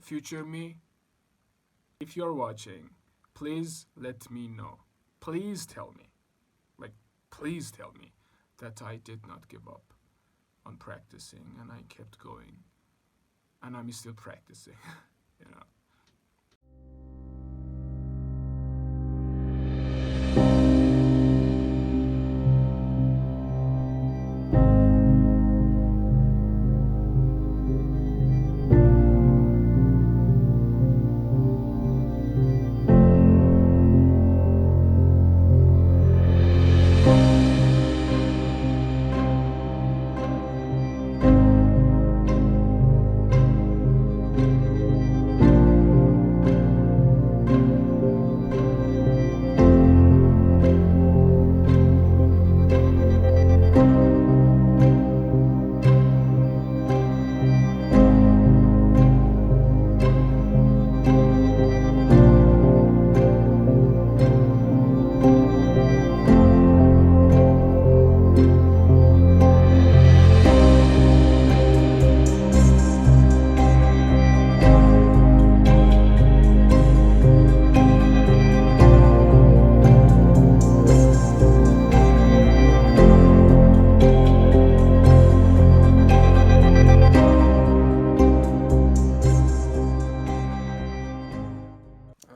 future me, if you're watching, please let me know. Please tell me, like, please tell me that I did not give up on practicing and I kept going and I'm still practicing, you know.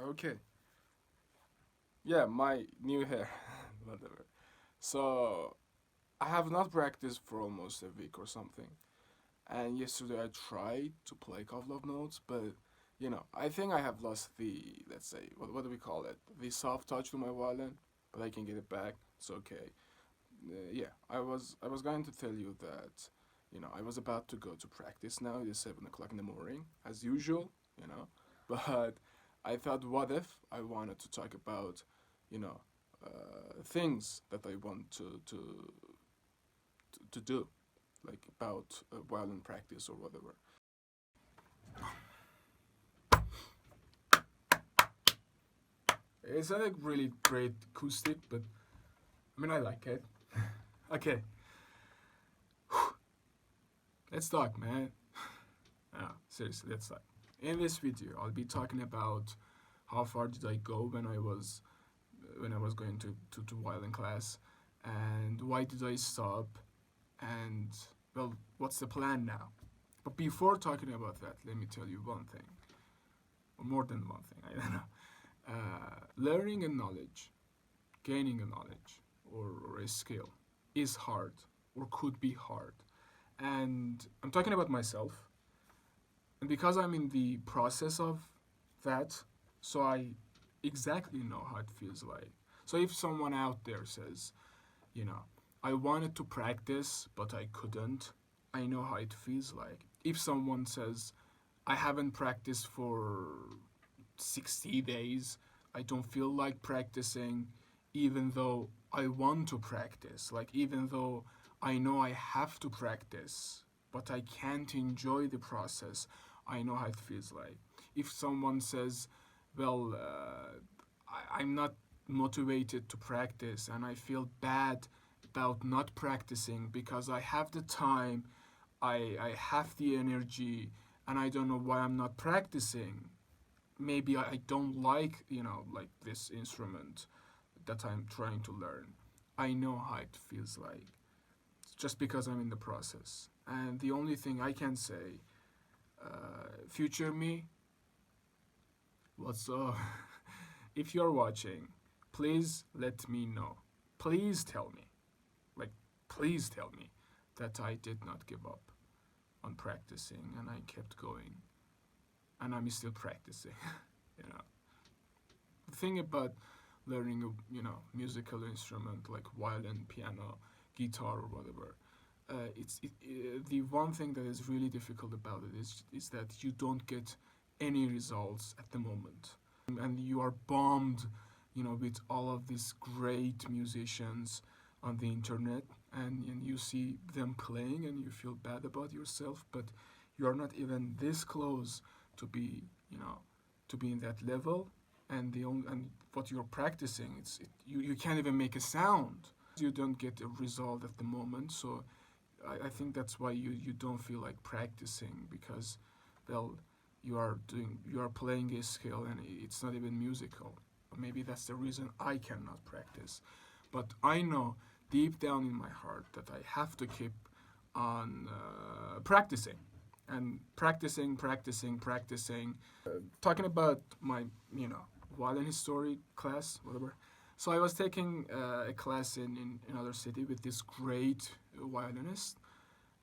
Okay. Yeah, my new hair. Whatever. So, I have not practiced for almost a week or something. And yesterday I tried to play a couple of notes, but I think I have lost the, let's say, what do we call it? The soft touch to my violin, but I can get it back. It's okay. Yeah, I was going to tell you that, I was about to go to practice now. It is 7 o'clock in the morning, as usual, you know. But I thought, what if I wanted to talk about, you know, things that I want to do, like about violin practice or whatever. It's not a really great acoustic, but I mean, I like it. Okay, let's talk, man. Seriously, let's talk. In this video, I'll be talking about how far did I go when I was going to violin class, and why did I stop, and well, what's the plan now? But before talking about that, let me tell you one thing, or more than one thing. I don't know. Learning a knowledge, gaining a knowledge, or a skill is hard, or could be hard, and I'm talking about myself. And because I'm in the process of that, so I exactly know how it feels like. So if someone out there says, you know, I wanted to practice, but I couldn't, I know how it feels like. If someone says, I haven't practiced for 60 days, I don't feel like practicing, even though I want to practice, like, even though I know I have to practice, but I can't enjoy the process, I know how it feels like. If someone says, well, I'm not motivated to practice and I feel bad about not practicing because I have the time, I have the energy, and I don't know why I'm not practicing. Maybe I don't like, like this instrument that I'm trying to learn. I know how it feels like, just because I'm in the process. And the only thing I can say, future me, what's up? If you're watching, please let me know. Please tell me, like, please tell me that I did not give up on practicing and I kept going and I'm still practicing, you know. The thing about learning a, musical instrument like violin, piano, guitar, or whatever, the one thing that is really difficult about it is that you don't get any results at the moment, and you are bombed, with all of these great musicians on the internet, and you see them playing and you feel bad about yourself, but you are not even this close to be, to be in that level, and what you're practicing, you can't even make a sound. You don't get a result at the moment, so I think that's why you don't feel like practicing, because, well, you are playing a scale and it's not even musical. Maybe that's the reason I cannot practice. But I know deep down in my heart that I have to keep on practicing and practicing. Talking about my, violin history class, whatever. So I was taking a class in another city with this great violinist,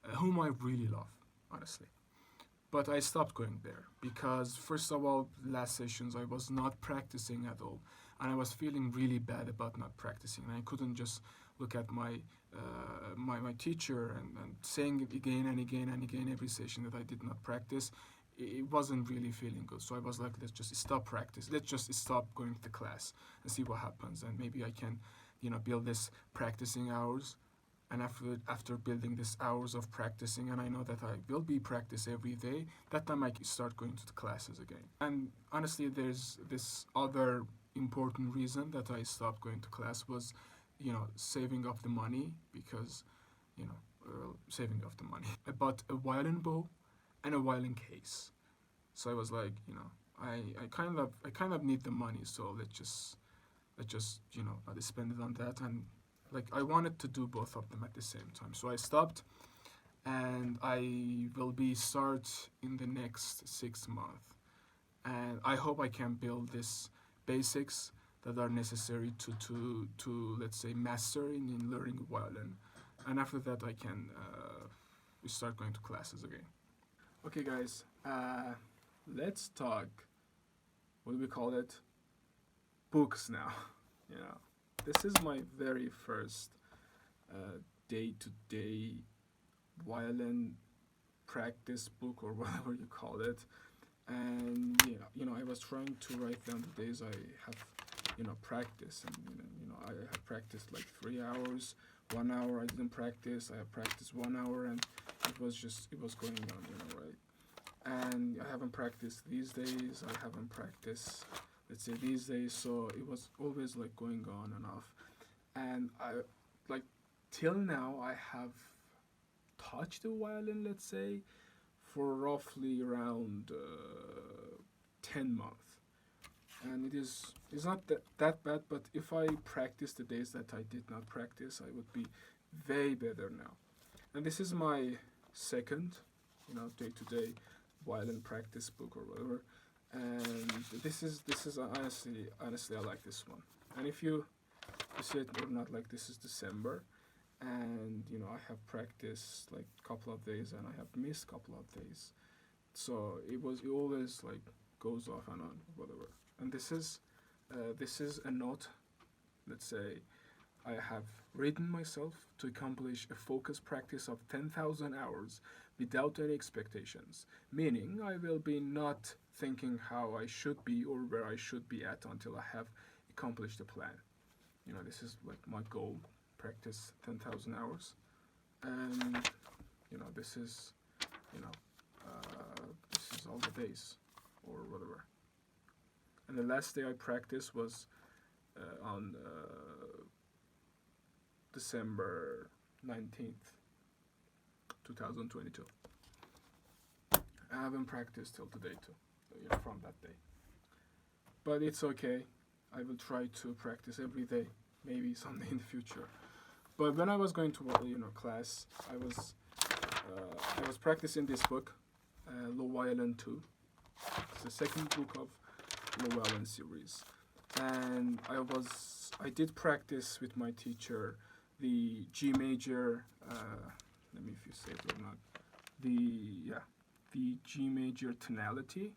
whom I really love, honestly. But I stopped going there because, first of all, last sessions I was not practicing at all, and I was feeling really bad about not practicing. And I couldn't just look at my teacher and saying it again and again and again every session that I did not practice. It wasn't really feeling good. So I was like, let's just stop practice. Let's just stop going to the class and see what happens. And maybe I can, build this practicing hours. And after building this hours of practicing, and I know that I will be practice every day, that time I can start going to the classes again. And honestly, there's this other important reason that I stopped going to class was, saving up the money because, saving up the money. I bought a violin bow and a violin case. So I was like, I kind of need the money, so let's just not spend it on that. And like I wanted to do both of them at the same time, so I stopped, and I will be start in the next 6 months, and I hope I can build this basics that are necessary to let's say master in learning violin, and after that I can we start going to classes again. Okay, guys, let's talk. What do we call it? Books now. You know, this is my very first day-to-day violin practice book or whatever you call it. And I was trying to write down the days I have, practice, and I have practiced like 3 hours, 1 hour I didn't practice. I have practiced 1 hour, and it was going on, right? And I haven't practiced these days. I haven't practiced, let's say, these days. So it was always like going on and off. And I like till now I have touched the violin, let's say, for roughly around 10 months. And it's not that bad, but if I practice the days that I did not practice, I would be way better now. And this is my second, day-to-day violin practice book or whatever. And this is honestly I like this one. And if you see it or not, like, this is December, and I have practiced like a couple of days and I have missed a couple of days, so it always like goes off and on, whatever. And this is a note. Let's say I have written myself to accomplish a focused practice of 10,000 hours without any expectations, meaning I will be not thinking how I should be or where I should be at until I have accomplished the plan. This is like my goal: practice 10,000 hours. And this is this is all the days or whatever. And the last day I practiced was on December 19th, 2022. I haven't practiced till today too, from that day. But it's okay. I will try to practice every day, maybe someday in the future. But when I was going to class, I was practicing this book, Low Violin 2. It's the second book of Low Violin series, and I did practice with my teacher the G major. Let me if you say it or not. The G major tonality,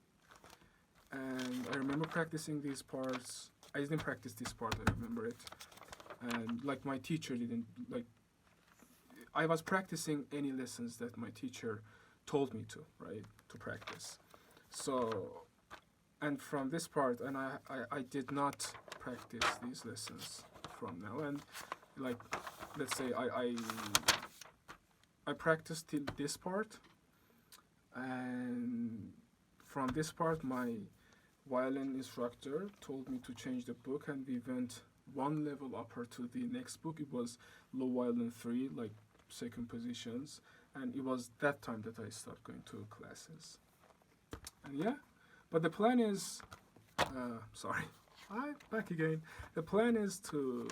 and I remember practicing these parts. I didn't practice this part. I remember it, and like my teacher didn't like. I was practicing any lessons that my teacher told me to, right, to practice. So, and from this part, and I did not practice these lessons from now. And like, let's say I practiced till this part, and from this part, my violin instructor told me to change the book, and we went one level upper to the next book. It was Low Violin 3, like second positions, and it was that time that I started going to classes. And yeah, but the plan is, sorry, I back again. The plan is to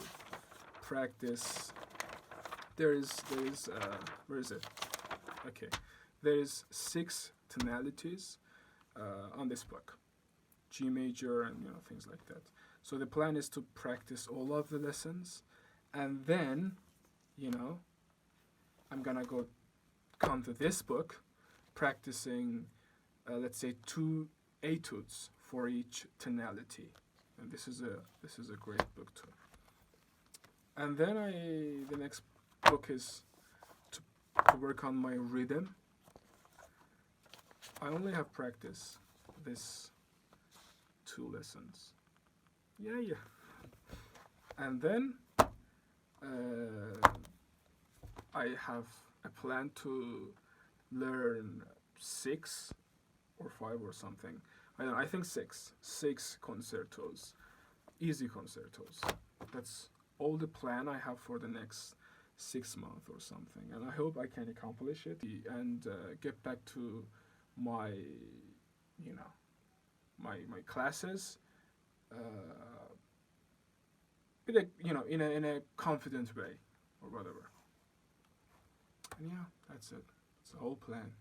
practice. Where is it? Okay, there is 6 tonalities on this book, G major and things like that. So the plan is to practice all of the lessons, and then, I'm gonna come to this book, practicing, let's say 2 etudes for each tonality, and this is a great book too. And then the next book is to work on my rhythm. I only have practiced this 2 lessons. Yeah. And then I have a plan to learn 6 or 5 or something. I think 6 concertos, easy concertos. That's all the plan I have for the next 6 months or something, and I hope I can accomplish it and get back to my my classes with in a confident way or whatever. And yeah, that's it. It's the whole plan.